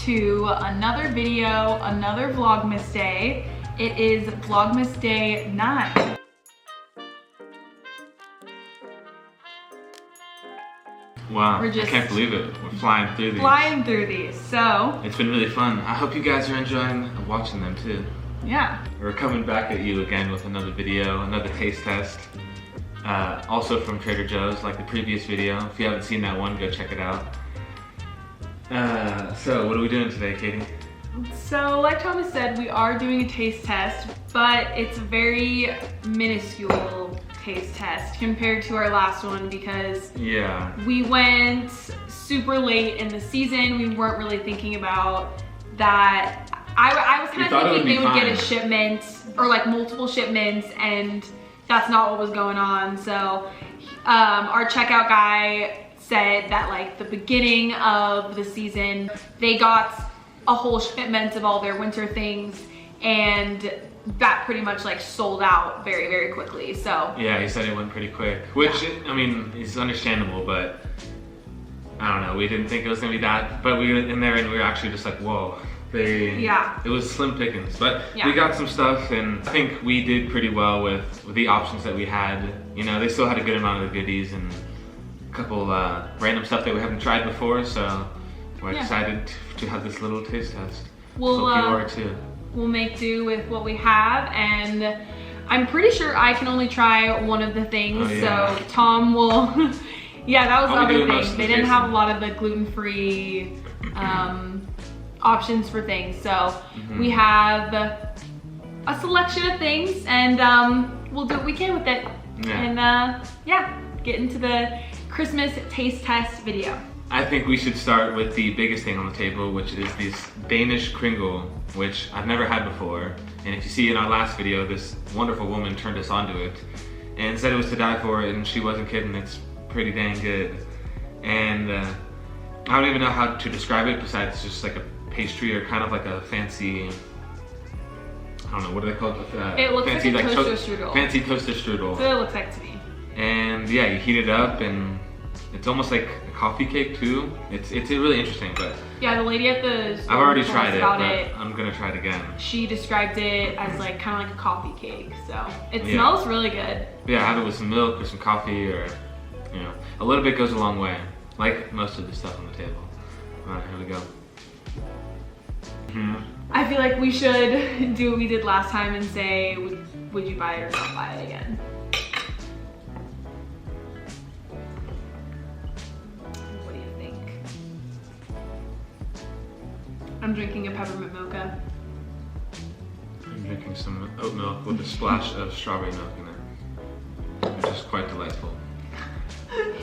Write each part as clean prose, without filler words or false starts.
to another video, another Vlogmas day. It is Vlogmas day 9. Wow, I can't believe it. We're flying through these. So it's been really fun. I hope you guys are enjoying watching them too. Yeah. We're coming back at you again with another video, another taste test. Also from Trader Joe's, like the previous video. If you haven't seen that one, go check it out. So what are we doing today, Katie? So like Thomas said, we are doing a taste test, but it's a very minuscule taste test compared to our last one because we went super late in the season. We weren't really thinking about that. I was kind of thinking they would get a shipment or like multiple shipments, and that's not what was going on. So our checkout guy said that like the beginning of the season, they got a whole shipment of all their winter things, and that pretty much like sold out very, very quickly. So yeah, he said it went pretty quick, which I mean, is understandable, but I don't know, we didn't think it was gonna be that, but we went in there and we were actually just like, whoa. It was slim pickings, but we got some stuff, and I think we did pretty well with the options that we had. You know, they still had a good amount of the goodies and a couple random stuff that we haven't tried before, so we're excited to have this little taste test. Hope you are too. We'll make do with what we have, and I'm pretty sure I can only try one of the things, so Tom will, that was the other thing. They didn't have a lot of the gluten-free options for things, so we have a selection of things, and we'll do what we can with it, and get into the Christmas taste test video. I think we should start with the biggest thing on the table, which is this Danish Kringle, which I've never had before. And if you see in our last video, this wonderful woman turned us onto it and said it was to die for, and she wasn't kidding. It's pretty dang good. And I don't even know how to describe it besides just like a pastry or kind of like a fancy, I don't know, what do they call it? It looks fancy, like a toaster strudel. Fancy toaster strudel. So it looks like to me. And yeah, you heat it up, and it's almost like a coffee cake too. It's really interesting, but yeah, the lady at the store I've already tried it, but I'm gonna try it again. She described it as like kind of like a coffee cake, so it smells really good. Yeah, have it with some milk or some coffee, or you know, a little bit goes a long way, like most of the stuff on the table. All right, here we go. I feel like we should do what we did last time and say, would you buy it or not buy it again? What do you think? I'm drinking a Peppermint Mocha. I'm drinking some oat milk with a splash of strawberry milk in it, which is quite delightful.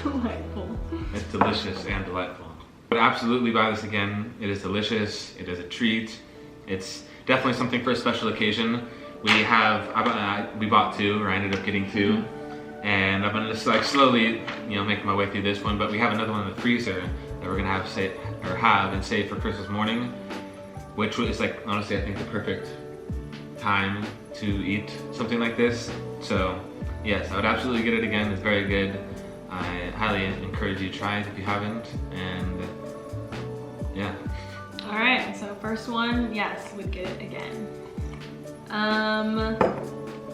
Delightful. It's delicious and delightful. I would absolutely buy this again. It is delicious. It is a treat. It's definitely something for a special occasion. We bought 2, or I ended up getting 2, and I'm gonna just like slowly, you know, making my way through this one. But we have another one in the freezer that we're gonna have and save for Christmas morning, which is like honestly I think the perfect time to eat something like this. So yes, I would absolutely get it again. It's very good. I highly encourage you to try it if you haven't, and yeah. All right, so first one, yes, would get it again.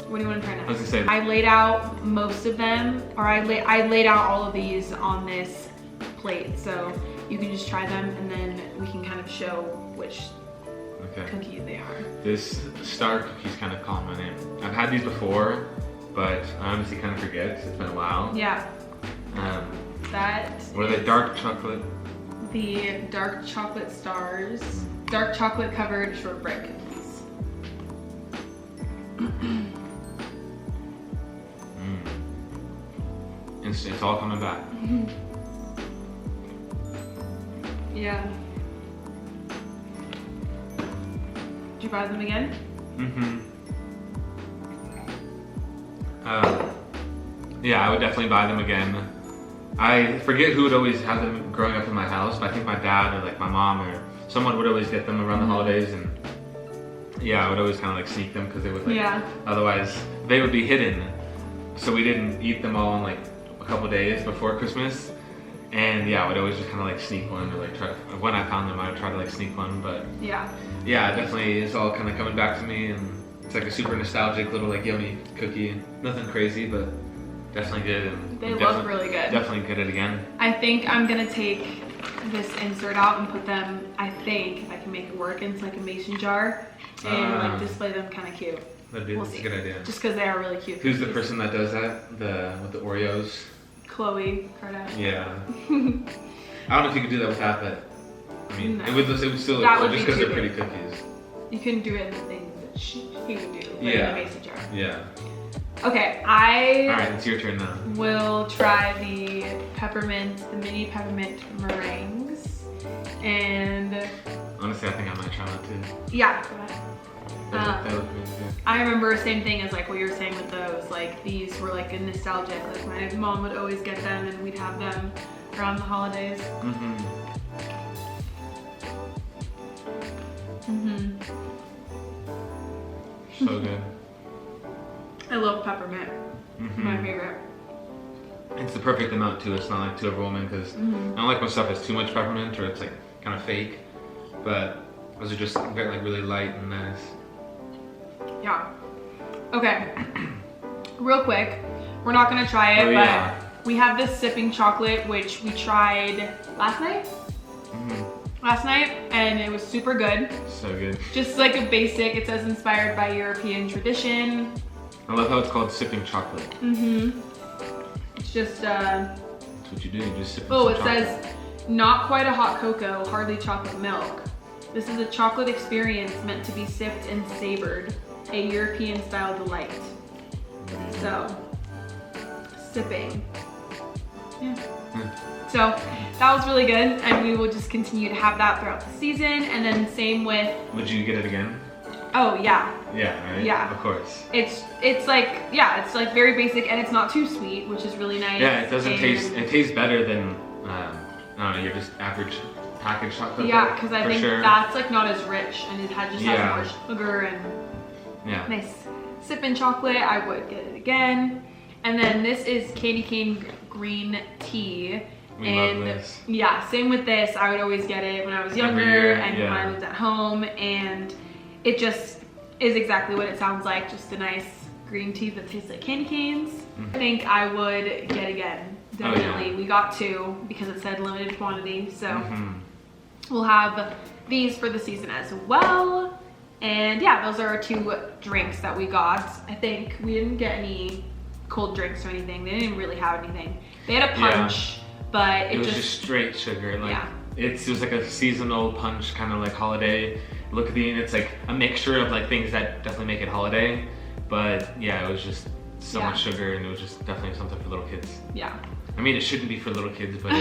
What do you want to try next? I was gonna say, I laid out most of them, or I laid out all of these on this plate, so you can just try them, and then we can kind of show which cookie they are. This Star cookie's kind of calling my name. I've had these before, but I honestly kind of forget. It's been a while. Yeah. What are they? Dark chocolate? The dark chocolate stars. Dark chocolate covered shortbread cookies. It's all coming back. Yeah. Did you buy them again? Yeah, I would definitely buy them again. I forget who would always have them growing up in my house, but I think my dad or like my mom or someone would always get them around the holidays, and yeah, I would always kind of like sneak them because they would like, otherwise they would be hidden. So we didn't eat them all in like a couple days before Christmas. And yeah, I would always just kind of like sneak one, or like try. When I found them, I would try to like sneak one. But yeah, definitely, it's all kind of coming back to me, and it's like a super nostalgic little like yummy cookie. Nothing crazy, but definitely good. And they look really good. Definitely get it again. I think I'm gonna take this insert out and put them, I think, if I can make it work, into like a mason jar and like display them kind of cute. That's a good idea. Just because they are really cute. Who's the person that does that? With the Oreos? Khloe Kardashian. Yeah. I don't know if you could do that with that, but I mean, no. it would still look cool just because they're pretty cookies. You can do it in the things that he would do, in a mason jar. Yeah. Okay, Alright, it's your turn now. We'll try the mini peppermint meringues. And honestly, I think I might try that too. Yeah, go ahead. I remember same thing as like what you were saying with those. Like these were like a nostalgic. Like my mom would always get them, and we'd have them around the holidays. So good. I love peppermint. My favorite. It's the perfect amount too. It's not like too overwhelming because I don't like when stuff has too much peppermint or it's like kind of fake. But those are just like really light and nice. Yeah. Okay. Real quick, we're not gonna try it, but we have this sipping chocolate which we tried last night. Last night, and it was super good. So good. Just like a basic. It says inspired by European tradition. I love how it's called sipping chocolate. It's just that's what you do. You just sip. Oh, it says not quite a hot cocoa, hardly chocolate milk. This is a chocolate experience meant to be sipped and savored, a European style delight. So, sipping. Yeah. So that was really good, and we will just continue to have that throughout the season. And then same with. Would you get it again? Oh yeah. Yeah. Right? Yeah. Of course. It's like it's like very basic, and it's not too sweet, which is really nice. Yeah, it doesn't taste. It tastes better than I don't know. Your just average packaged chocolate. Yeah, because I think that's like not as rich, and it has more sugar and nice sipping chocolate. I would get it again. And then this is candy cane green tea. We love this. Yeah, same with this. I would always get it when I was younger and when I lived at home, and it just is exactly what it sounds like. Just a nice green tea that tastes like candy canes. I think I would get again. Definitely. We got 2 because it said limited quantity, so we'll have these for the season as well. And yeah, those are our 2 drinks that we got. I think we didn't get any cold drinks or anything. They didn't really have anything. They had a punch, but it was just straight sugar. Like it was like a seasonal punch, kind of like holiday looking. It's like a mixture of like things that definitely make it holiday, but yeah, it was just so much sugar, and it was just definitely something for little kids. Yeah. I mean, it shouldn't be for little kids, but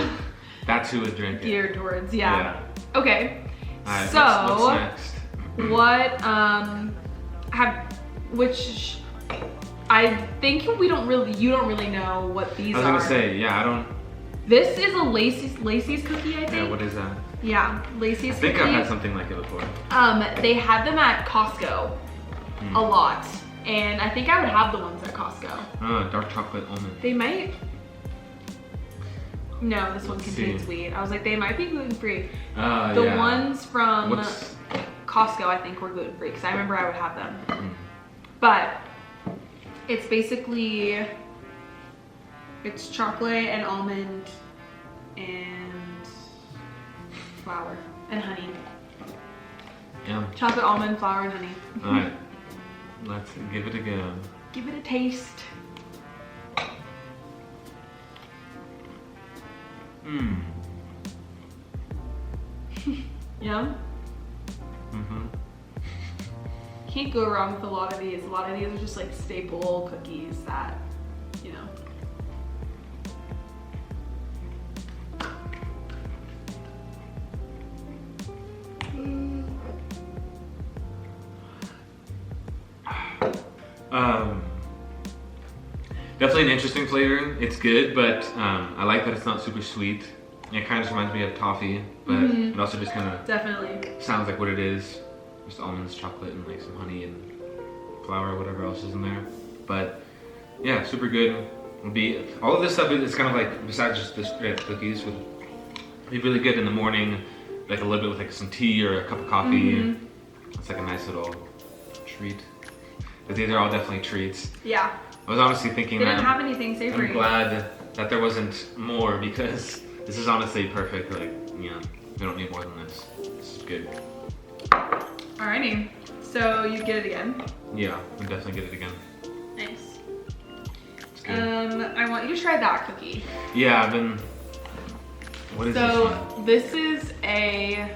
that's who would drink it. Geared towards, Okay. Alright, so what's next? What I think you don't really know what these are. I was gonna say, I don't. This is a Lacey's cookie, I think. Yeah, what is that? Yeah, Lacey's cookie. I think I've had something like it before. They had them at Costco a lot, and I think I would have the ones at Costco. Oh, dark chocolate almond. They might. No, this one contains wheat. I was like, they might be gluten-free. The ones from Costco, I think, were gluten-free, because I remember I would have them. But it's basically, it's chocolate and almond and flour and honey. Yeah. Chocolate, almond, flour, and honey. All right, let's give it a go. Give it a taste. Yum? Can't go wrong with a lot of these. A lot of these are just like staple cookies that, you know. Definitely an interesting flavor. It's good, but I like that it's not super sweet. It kind of just reminds me of toffee, but it also just kind of sounds like what it is. Just almonds, chocolate, and like some honey and flour or whatever else is in there. But yeah, super good. would be, all of this stuff is kind of like, besides just the straight cookies, would be really good in the morning, like a little bit with like some tea or a cup of coffee. It's like a nice little treat. But these are all definitely treats. Yeah. I was honestly thinking they didn't have anything savory. I'm glad that there wasn't more, because this is honestly perfect. Like, you know, we don't need more than this. This is good. Alrighty. So you get it again? Yeah, I'll definitely get it again. Nice. I want you to try that cookie. Yeah, I've been. What is this one? This is a.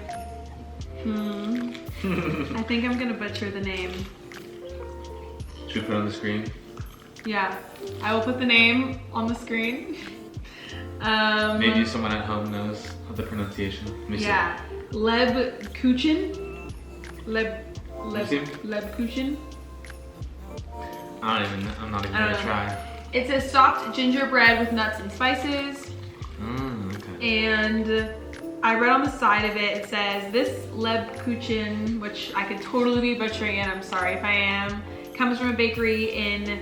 I think I'm gonna butcher the name. Should we put it on the screen? Yeah, I will put the name on the screen. Maybe someone at home knows the pronunciation. Yeah, Lebkuchen. Lebkuchen. I'm not even gonna try. It's a soft gingerbread with nuts and spices. Okay. And I read on the side of it, it says, this Lebkuchen, which I could totally be butchering it, I'm sorry if I am, comes from a bakery in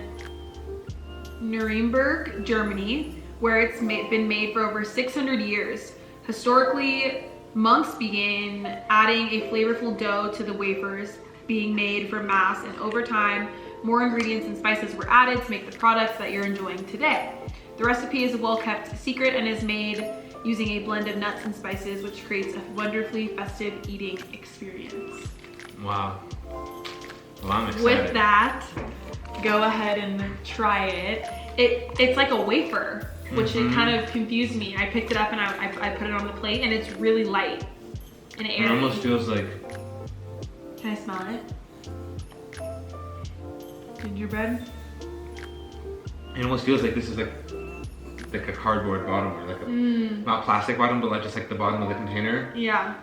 Nuremberg, Germany, where it's been made for over 600 years. Historically, monks began adding a flavorful dough to the wafers being made for mass, and over time, more ingredients and spices were added to make the products that you're enjoying today. The recipe is a well-kept secret and is made using a blend of nuts and spices, which creates a wonderfully festive eating experience. Wow. Well, I'm excited. With that, go ahead and try it. It's like a wafer, which it kind of confused me. I picked it up and I put it on the plate, and it's really light and airy. It almost feels like... Can I smell it? Gingerbread? It almost feels like this is like a cardboard bottom, or like a not plastic bottom, but like just like the bottom of the container. Yeah.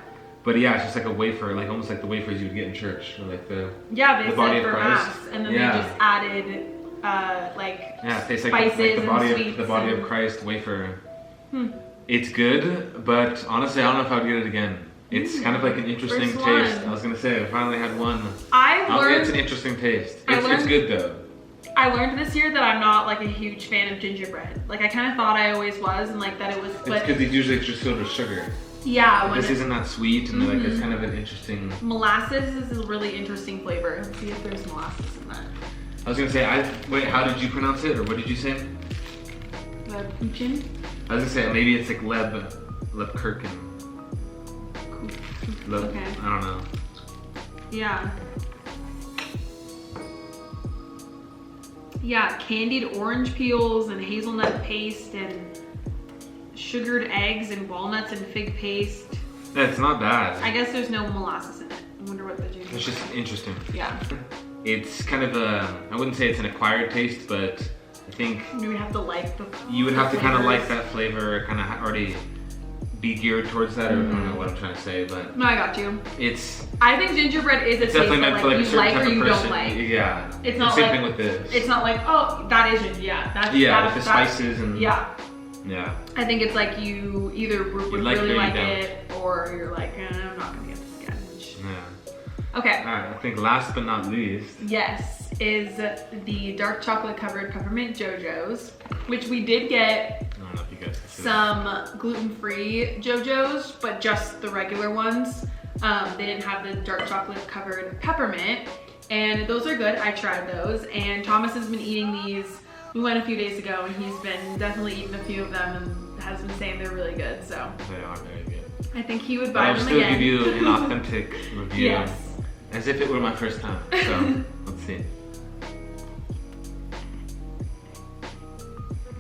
But yeah, it's just like a wafer, like almost like the wafers you would get in church, or like the they body said of for Christ. mass, and then they just added like it tastes spices like the body and of Christ wafer. It's good, but honestly, I don't know if I would get it again. It's kind of like an interesting taste. I was gonna say, I finally had one. It's an interesting taste. It's good though. I learned this year that I'm not like a huge fan of gingerbread. Like I kind of thought I always was, and like that it was. It's because it's usually just filled with sugar. Yeah. This isn't that sweet, and like it's kind of an interesting. Molasses is a really interesting flavor. Let's see if there's molasses in that. I was gonna say, wait, how did you pronounce it, or what did you say? Lebkuchen. I was gonna say maybe it's like Lebkuchen. Okay. I don't know. Yeah. Yeah, candied orange peels and hazelnut paste and sugared eggs and walnuts and fig paste. That's not bad. I guess there's no molasses in it. I wonder what the ginger. It's just interesting. Yeah. It's kind of I wouldn't say it's an acquired taste, but I think you would have to like you would have to kind of like that flavor, kind of already be geared towards that, or I don't know what I'm trying to say, but no, I got you. I think gingerbread is a taste definitely meant that for like a certain like type or of you person. don't like. Yeah. It's not same like, thing with this. It's not like, oh, that is ginger. Yeah, with the spices and yeah. I think it's like you either would really like it, or you're like, I'm not gonna get this again. Yeah. Okay. All right. I think last but not least. Yes, is the dark chocolate covered peppermint Jojos, which we did get. I don't know if you guys can see some gluten-free Jojos, but just the regular ones. They didn't have the dark chocolate covered peppermint, and those are good. I tried those, and Thomas has been eating these. We went a few days ago, and he's been definitely eating a few of them and has been saying they're really good. So they are very good. I think he would buy them again. I'll still give you an authentic review, yes, as if it were my first time. So let's see.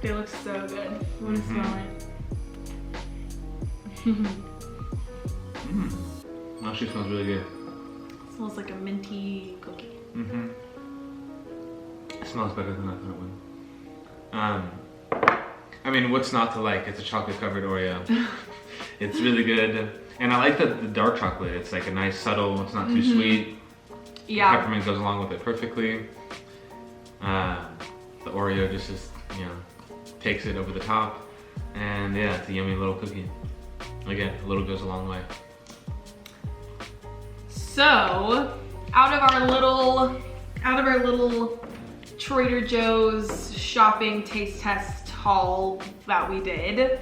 They look so good. I want to smell it. Now she smells really good. It smells like a minty cookie. It smells better than I thought it would. I mean, what's not to like? It's a chocolate covered Oreo. It's really good. And I like the dark chocolate. It's like a nice subtle, it's not too sweet. Yeah. The peppermint goes along with it perfectly. The Oreo just takes it over the top. And yeah, it's a yummy little cookie. Again, a little goes a long way. So, out of our little Trader Joe's shopping taste test haul that we did.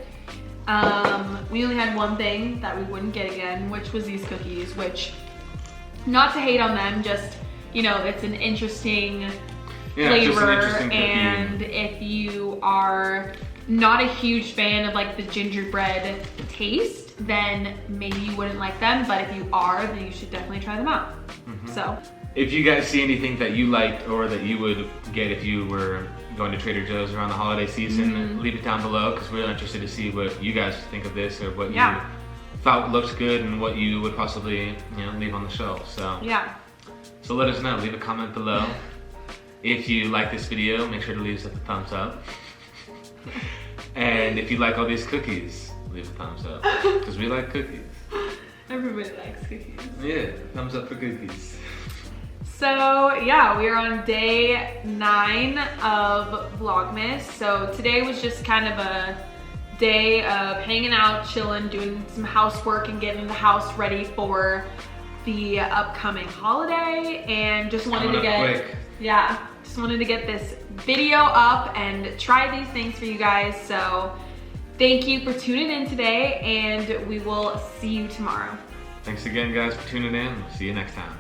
We only had one thing that we wouldn't get again, which was these cookies, which, not to hate on them, just, you know, it's an interesting flavor, and if you are not a huge fan of like the gingerbread taste, then maybe you wouldn't like them, but if you are, then you should definitely try them out. So if you guys see anything that you liked or that you would get if you were going to Trader Joe's around the holiday season, leave it down below, because we're interested to see what you guys think of this, or what you thought looked good and what you would possibly, you know, leave on the shelf. So so let us know, leave a comment below. If you like this video, make sure to leave us a thumbs up. And if you like all these cookies, leave a thumbs up, because we like cookies. Everybody likes cookies. Yeah, thumbs up for cookies. So yeah, we are on day 9 of Vlogmas. So today was just kind of a day of hanging out, chilling, doing some housework and getting the house ready for the upcoming holiday, and just wanted to get this video up and try these things for you guys. So thank you for tuning in today, and we will see you tomorrow. Thanks again, guys, for tuning in. We'll see you next time.